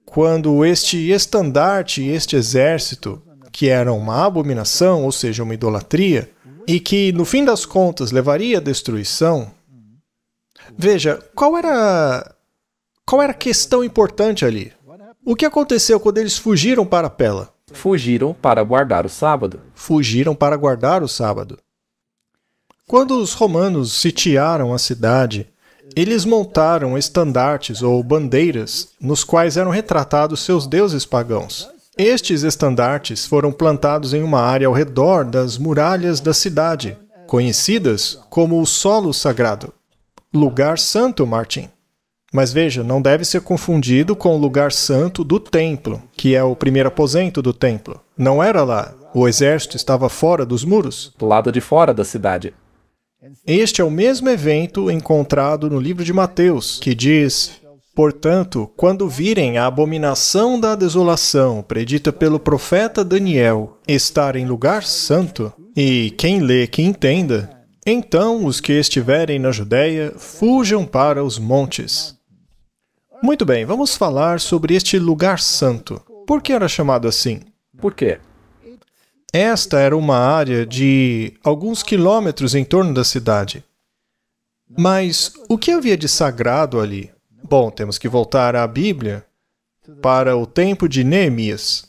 quando este estandarte, este exército, que era uma abominação, ou seja, uma idolatria, e que, no fim das contas, levaria à destruição, veja, qual era a questão importante ali? O que aconteceu quando eles fugiram para Pela? Fugiram para guardar o sábado. Fugiram para guardar o sábado. Quando os romanos sitiaram a cidade, eles montaram estandartes ou bandeiras nos quais eram retratados seus deuses pagãos. Estes estandartes foram plantados em uma área ao redor das muralhas da cidade, conhecidas como o Solo Sagrado. Lugar Santo, Martin. Mas veja, não deve ser confundido com o lugar santo do templo, que é o primeiro aposento do templo. Não era lá. O exército estava fora dos muros. Do lado de fora da cidade. Este é o mesmo evento encontrado no livro de Mateus, que diz: portanto, quando virem a abominação da desolação predita pelo profeta Daniel estar em lugar santo, e quem lê que entenda, então os que estiverem na Judéia fujam para os montes. Muito bem, vamos falar sobre este lugar santo. Por que era chamado assim? Por quê? Esta era uma área de alguns quilômetros em torno da cidade. Mas o que havia de sagrado ali? Bom, temos que voltar à Bíblia para o tempo de Neemias.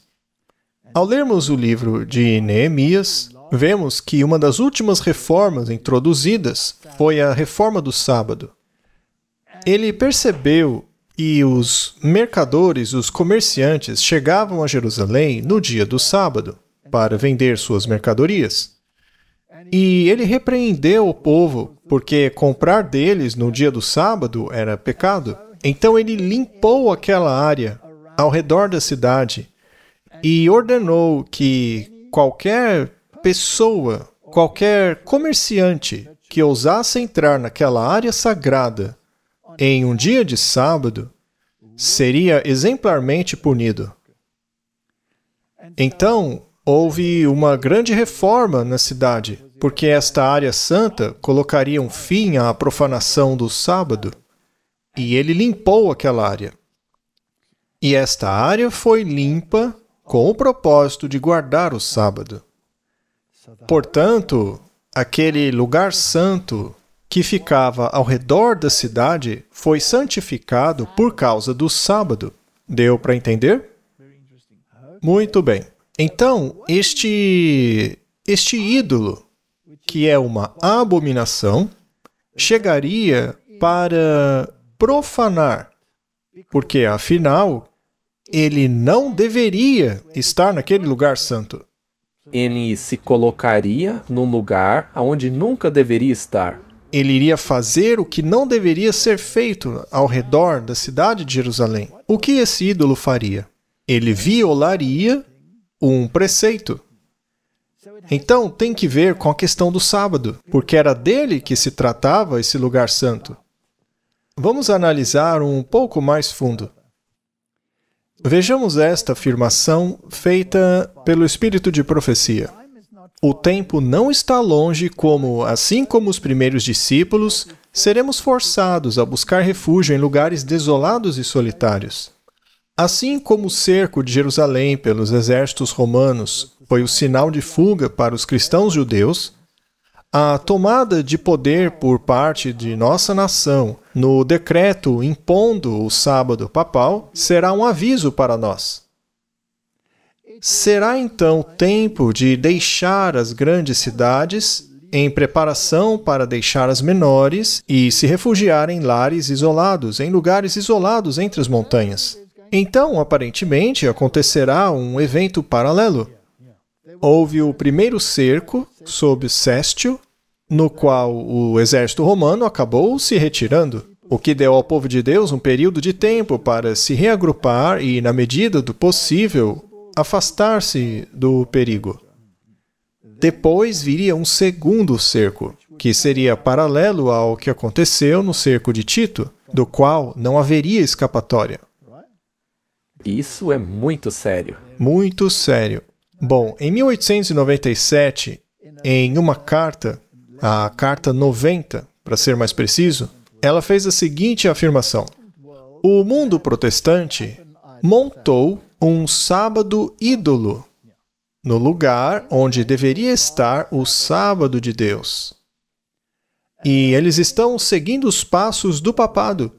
Ao lermos o livro de Neemias, vemos que uma das últimas reformas introduzidas foi a reforma do sábado. Ele percebeu que os mercadores, os comerciantes, chegavam a Jerusalém no dia do sábado para vender suas mercadorias. E ele repreendeu o povo, porque comprar deles no dia do sábado era pecado. Então ele limpou aquela área ao redor da cidade e ordenou que qualquer pessoa, qualquer comerciante que ousasse entrar naquela área sagrada em um dia de sábado seria exemplarmente punido. Então, houve uma grande reforma na cidade, porque esta área santa colocaria um fim à profanação do sábado, e ele limpou aquela área. E esta área foi limpa com o propósito de guardar o sábado. Portanto, aquele lugar santo que ficava ao redor da cidade foi santificado por causa do sábado. Deu para entender? Muito bem. Então, este ídolo, que é uma abominação, chegaria para profanar, porque, afinal, ele não deveria estar naquele lugar santo. Ele se colocaria num lugar onde nunca deveria estar. Ele iria fazer o que não deveria ser feito ao redor da cidade de Jerusalém. O que esse ídolo faria? Ele violaria um preceito. Então, tem que ver com a questão do sábado, porque era dele que se tratava esse lugar santo. Vamos analisar um pouco mais fundo. Vejamos esta afirmação feita pelo Espírito de profecia. O tempo não está longe como, assim como os primeiros discípulos, seremos forçados a buscar refúgio em lugares desolados e solitários. Assim como o cerco de Jerusalém pelos exércitos romanos foi o sinal de fuga para os cristãos judeus, a tomada de poder por parte de nossa nação no decreto impondo o sábado papal será um aviso para nós. Será então tempo de deixar as grandes cidades em preparação para deixar as menores e se refugiar em lares isolados, em lugares isolados entre as montanhas. Então, aparentemente, acontecerá um evento paralelo. Houve o primeiro cerco sob Céstio, no qual o exército romano acabou se retirando, o que deu ao povo de Deus um período de tempo para se reagrupar e, na medida do possível, afastar-se do perigo. Depois viria um segundo cerco, que seria paralelo ao que aconteceu no cerco de Tito, do qual não haveria escapatória. Isso é muito sério. Muito sério. Bom, em 1897, em uma carta, a Carta 90, para ser mais preciso, ela fez a seguinte afirmação: o mundo protestante montou um sábado ídolo no lugar onde deveria estar o sábado de Deus. E eles estão seguindo os passos do papado.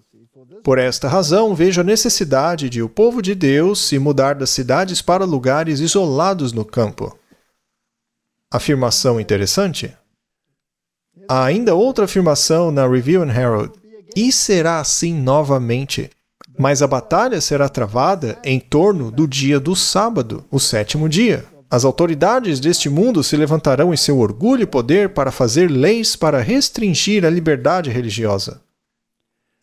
Por esta razão, vejo a necessidade de o povo de Deus se mudar das cidades para lugares isolados no campo. Afirmação interessante? Há ainda outra afirmação na Review and Herald. E será assim novamente. Mas a batalha será travada em torno do dia do sábado, o sétimo dia. As autoridades deste mundo se levantarão em seu orgulho e poder para fazer leis para restringir a liberdade religiosa.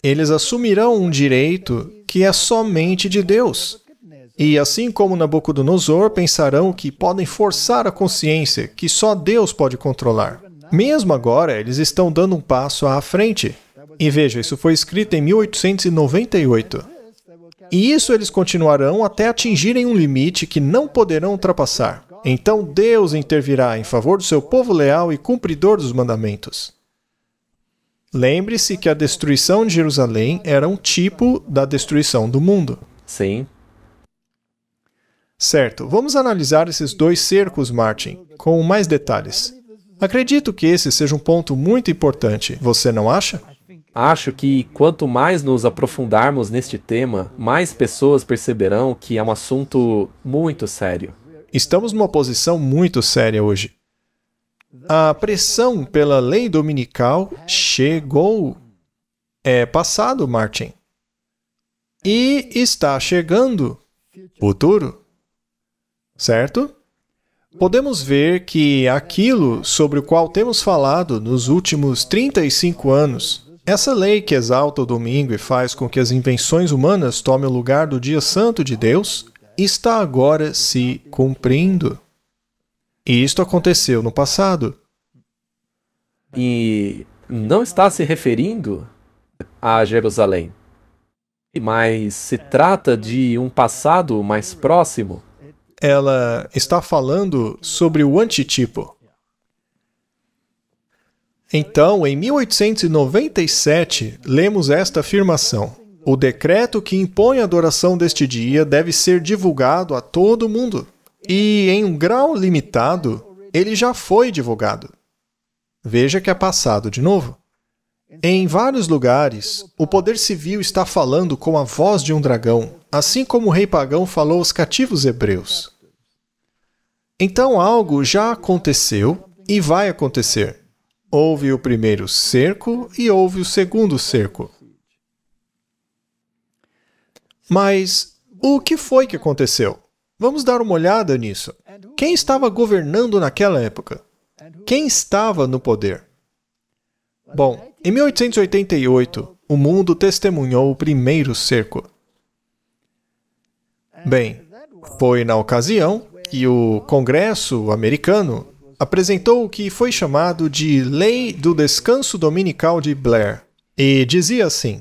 Eles assumirão um direito que é somente de Deus. E assim como Nabucodonosor, pensarão que podem forçar a consciência que só Deus pode controlar. Mesmo agora, eles estão dando um passo à frente. E veja, isso foi escrito em 1898. E isso eles continuarão até atingirem um limite que não poderão ultrapassar. Então Deus intervirá em favor do seu povo leal e cumpridor dos mandamentos. Lembre-se que a destruição de Jerusalém era um tipo da destruição do mundo. Sim. Certo, vamos analisar esses dois cercos, Martin, com mais detalhes. Acredito que esse seja um ponto muito importante, você não acha? Acho que quanto mais nos aprofundarmos neste tema, mais pessoas perceberão que é um assunto muito sério. Estamos numa posição muito séria hoje. A pressão pela lei dominical chegou. É passado, Martin. E está chegando. Futuro. Certo? Podemos ver que aquilo sobre o qual temos falado nos últimos 35 anos, essa lei que exalta o domingo e faz com que as invenções humanas tomem o lugar do dia santo de Deus, está agora se cumprindo. E isto aconteceu no passado. E não está se referindo a Jerusalém, mas se trata de um passado mais próximo. Ela está falando sobre o antitipo. Então, em 1897, lemos esta afirmação. O decreto que impõe a adoração deste dia deve ser divulgado a todo mundo. E, em um grau limitado, ele já foi divulgado. Veja que é passado de novo. Em vários lugares, o poder civil está falando com a voz de um dragão, assim como o rei pagão falou aos cativos hebreus. Então algo já aconteceu e vai acontecer. Houve o primeiro cerco e houve o segundo cerco. Mas o que foi que aconteceu? Vamos dar uma olhada nisso. Quem estava governando naquela época? Quem estava no poder? Bom, em 1888, o mundo testemunhou o primeiro cerco. Bem, foi na ocasião que o Congresso americano apresentou o que foi chamado de Lei do Descanso Dominical de Blair. E dizia assim: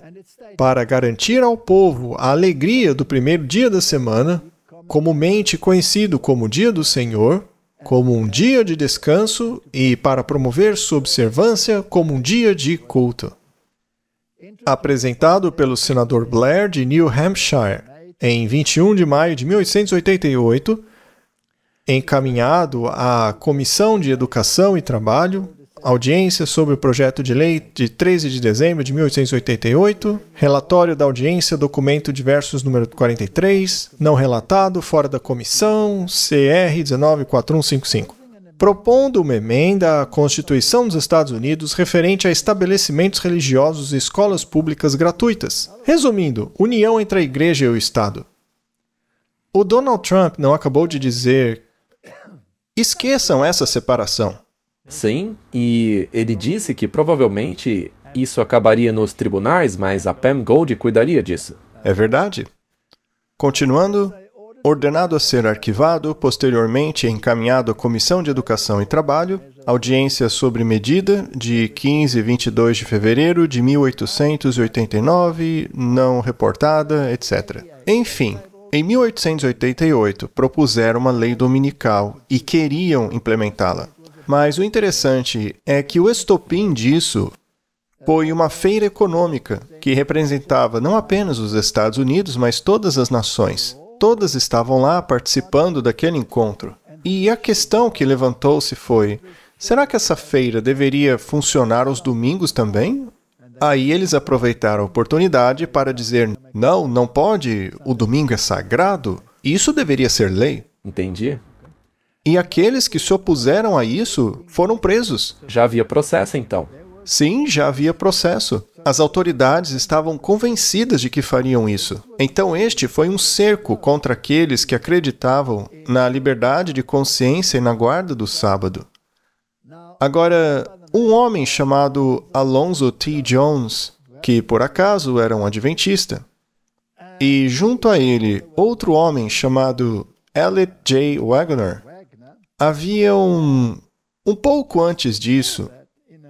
para garantir ao povo a alegria do primeiro dia da semana, comumente conhecido como Dia do Senhor, como um dia de descanso e para promover sua observância como um dia de culto. Apresentado pelo senador Blair de New Hampshire em 21 de maio de 1888, encaminhado à Comissão de Educação e Trabalho, audiência sobre o projeto de lei de 13 de dezembro de 1888, relatório da audiência, documento diversos número 43, não relatado, fora da comissão, CR 194155, propondo uma emenda à Constituição dos Estados Unidos referente a estabelecimentos religiosos e escolas públicas gratuitas. Resumindo, união entre a Igreja e o Estado. O Donald Trump não acabou de dizer: esqueçam essa separação. Sim, e ele disse que provavelmente isso acabaria nos tribunais, mas a Pam Gold cuidaria disso. É verdade. Continuando, ordenado a ser arquivado, posteriormente encaminhado à Comissão de Educação e Trabalho, audiência sobre medida de 15 e 22 de fevereiro de 1889, não reportada, etc. Enfim, em 1888 propuseram uma lei dominical e queriam implementá-la. Mas o interessante é que o estopim disso foi uma feira econômica que representava não apenas os Estados Unidos, mas todas as nações. Todas estavam lá participando daquele encontro. E a questão que levantou-se foi: será que essa feira deveria funcionar aos domingos também? Aí eles aproveitaram a oportunidade para dizer: não, não pode, o domingo é sagrado, isso deveria ser lei. Entendi. E aqueles que se opuseram a isso foram presos. Já havia processo, então. Sim, já havia processo. As autoridades estavam convencidas de que fariam isso. Então este foi um cerco contra aqueles que acreditavam na liberdade de consciência e na guarda do sábado. Agora, um homem chamado Alonzo T. Jones, que por acaso era um adventista, e junto a ele outro homem chamado Elliot J. Wagner, haviam, um pouco antes disso,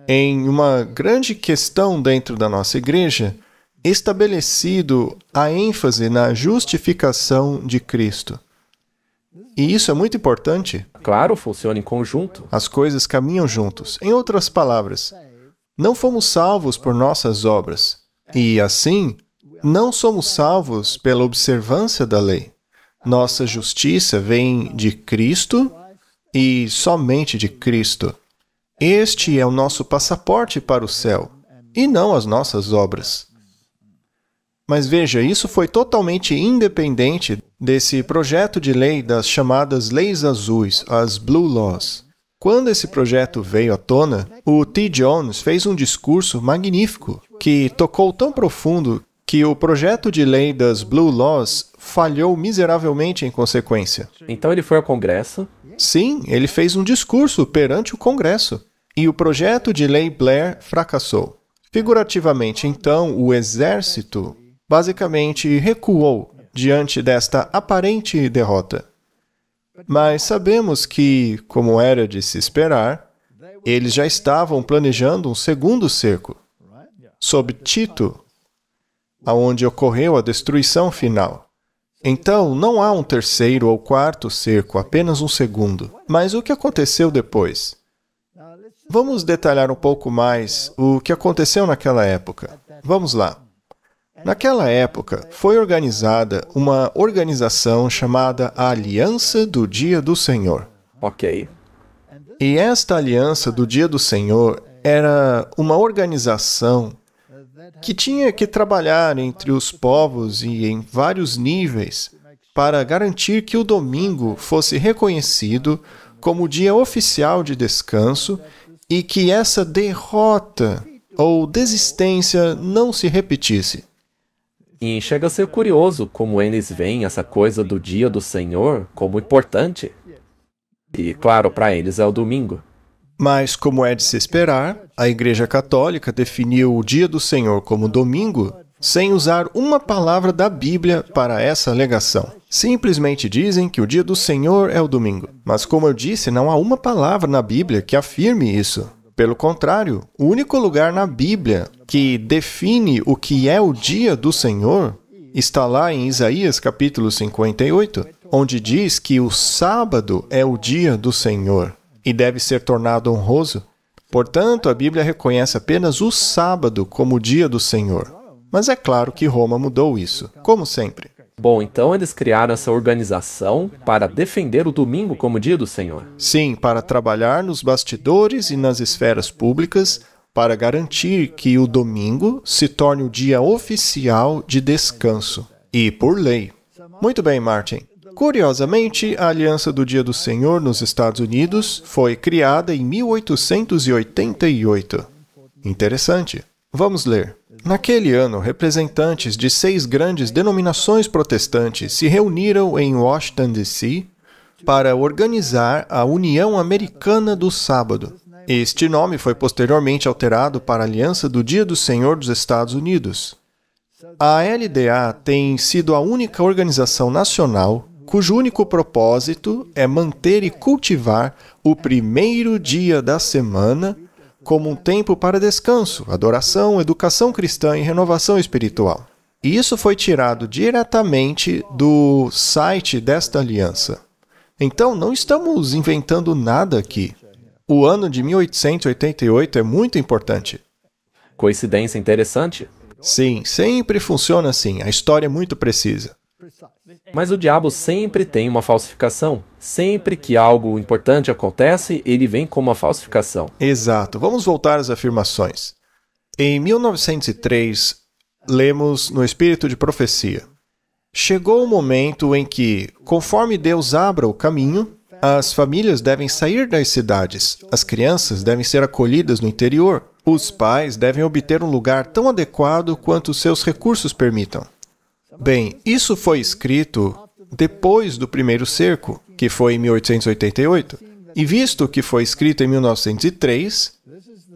em uma grande questão dentro da nossa igreja, estabelecido a ênfase na justificação de Cristo. E isso é muito importante. Claro, funciona em conjunto. As coisas caminham juntos. Em outras palavras, não fomos salvos por nossas obras. E, assim, não somos salvos pela observância da lei. Nossa justiça vem de Cristo e somente de Cristo. Este é o nosso passaporte para o céu, e não as nossas obras. Mas veja, isso foi totalmente independente desse projeto de lei das chamadas leis azuis, as Blue Laws. Quando esse projeto veio à tona, o T. Jones fez um discurso magnífico que tocou tão profundo que o projeto de lei das Blue Laws falhou miseravelmente em consequência. Então ele foi ao Congresso. Sim, ele fez um discurso perante o Congresso. E o projeto de lei Blair fracassou. Figurativamente, então, o exército basicamente recuou diante desta aparente derrota. Mas sabemos que, como era de se esperar, eles já estavam planejando um segundo cerco, sob Tito, aonde ocorreu a destruição final. Então, não há um terceiro ou quarto cerco, apenas um segundo. Mas o que aconteceu depois? Vamos detalhar um pouco mais o que aconteceu naquela época. Vamos lá. Naquela época, foi organizada uma organização chamada a Aliança do Dia do Senhor. Ok. E esta Aliança do Dia do Senhor era uma organização que tinha que trabalhar entre os povos e em vários níveis para garantir que o domingo fosse reconhecido como dia oficial de descanso e que essa derrota ou desistência não se repetisse. E chega a ser curioso como eles veem essa coisa do dia do Senhor como importante. E, claro, para eles é o domingo. Mas, como é de se esperar, a Igreja Católica definiu o dia do Senhor como domingo sem usar uma palavra da Bíblia para essa alegação. Simplesmente dizem que o dia do Senhor é o domingo. Mas, como eu disse, não há uma palavra na Bíblia que afirme isso. Pelo contrário, o único lugar na Bíblia que define o que é o dia do Senhor está lá em Isaías capítulo 58, onde diz que o sábado é o dia do Senhor e deve ser tornado honroso. Portanto, a Bíblia reconhece apenas o sábado como o dia do Senhor. Mas é claro que Roma mudou isso, como sempre. Bom, então eles criaram essa organização para defender o domingo como dia do Senhor. Sim, para trabalhar nos bastidores e nas esferas públicas para garantir que o domingo se torne o dia oficial de descanso. E por lei. Muito bem, Martin. Curiosamente, a Aliança do Dia do Senhor nos Estados Unidos foi criada em 1888. Interessante. Vamos ler. Naquele ano, representantes de 6 grandes denominações protestantes se reuniram em Washington, D.C., para organizar a União Americana do Sábado. Este nome foi posteriormente alterado para a Aliança do Dia do Senhor dos Estados Unidos. A LDA tem sido a única organização nacional cujo único propósito é manter e cultivar o primeiro dia da semana como um tempo para descanso, adoração, educação cristã e renovação espiritual. E isso foi tirado diretamente do site desta aliança. Então, não estamos inventando nada aqui. O ano de 1888 é muito importante. Coincidência interessante? Sim, sempre funciona assim. A história é muito precisa. Mas o diabo sempre tem uma falsificação. Sempre que algo importante acontece, ele vem com uma falsificação. Exato. Vamos voltar às afirmações. Em 1903, lemos no Espírito de Profecia: chegou o momento em que, conforme Deus abra o caminho, as famílias devem sair das cidades, as crianças devem ser acolhidas no interior, os pais devem obter um lugar tão adequado quanto seus recursos permitam. Bem, isso foi escrito depois do primeiro cerco, que foi em 1888, e visto que foi escrito em 1903,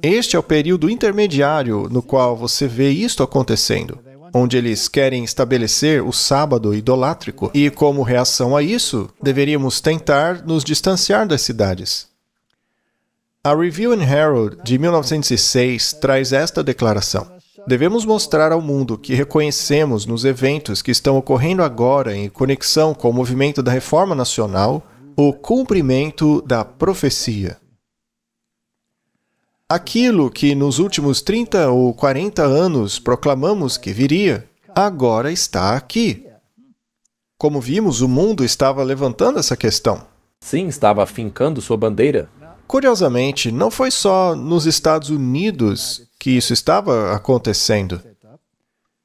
este é o período intermediário no qual você vê isto acontecendo, onde eles querem estabelecer o sábado idolátrico, e como reação a isso, deveríamos tentar nos distanciar das cidades. A Review and Herald, de 1906, traz esta declaração: devemos mostrar ao mundo que reconhecemos nos eventos que estão ocorrendo agora em conexão com o movimento da Reforma Nacional o cumprimento da profecia. Aquilo que nos últimos 30 ou 40 anos proclamamos que viria, agora está aqui. Como vimos, o mundo estava levantando essa questão. Sim, estava afincando sua bandeira. Curiosamente, não foi só nos Estados Unidos que isso estava acontecendo.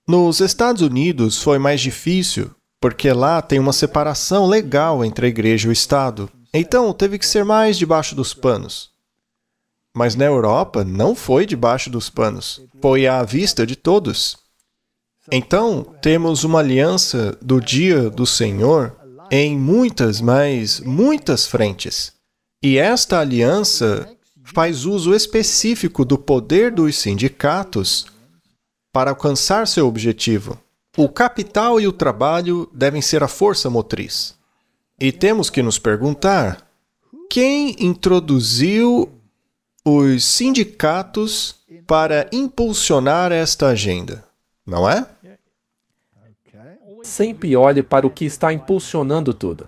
Nos Estados Unidos foi mais difícil, porque lá tem uma separação legal entre a igreja e o Estado. Então, teve que ser mais debaixo dos panos. Mas na Europa não foi debaixo dos panos, foi à vista de todos. Então, temos uma aliança do dia do Senhor em muitas, mas muitas frentes. E esta aliança faz uso específico do poder dos sindicatos para alcançar seu objetivo. O capital e o trabalho devem ser a força motriz. E temos que nos perguntar: quem introduziu os sindicatos para impulsionar esta agenda? Não é? Sempre olhe para o que está impulsionando tudo.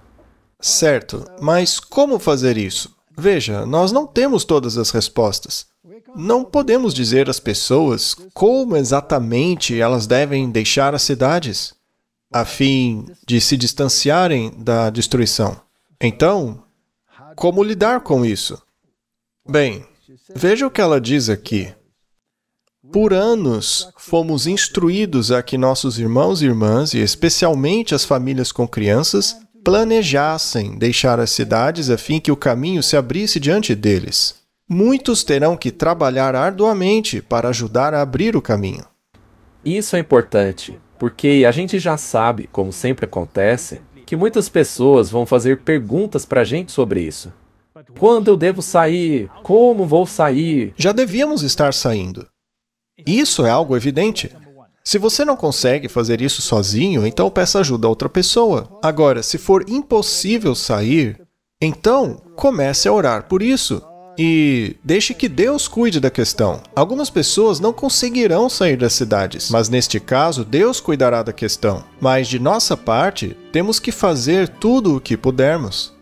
Certo, mas como fazer isso? Veja, nós não temos todas as respostas. Não podemos dizer às pessoas como exatamente elas devem deixar as cidades, a fim de se distanciarem da destruição. Então, como lidar com isso? Bem, veja o que ela diz aqui. Por anos, fomos instruídos a que nossos irmãos e irmãs, e especialmente as famílias com crianças, planejassem deixar as cidades a fim que o caminho se abrisse diante deles. Muitos terão que trabalhar arduamente para ajudar a abrir o caminho. Isso é importante, porque a gente já sabe, como sempre acontece, que muitas pessoas vão fazer perguntas para a gente sobre isso. Quando eu devo sair? Como vou sair? Já devíamos estar saindo. Isso é algo evidente. Se você não consegue fazer isso sozinho, então peça ajuda a outra pessoa. Agora, se for impossível sair, então comece a orar por isso. E deixe que Deus cuide da questão. Algumas pessoas não conseguirão sair das cidades, mas neste caso, Deus cuidará da questão. Mas de nossa parte, temos que fazer tudo o que pudermos.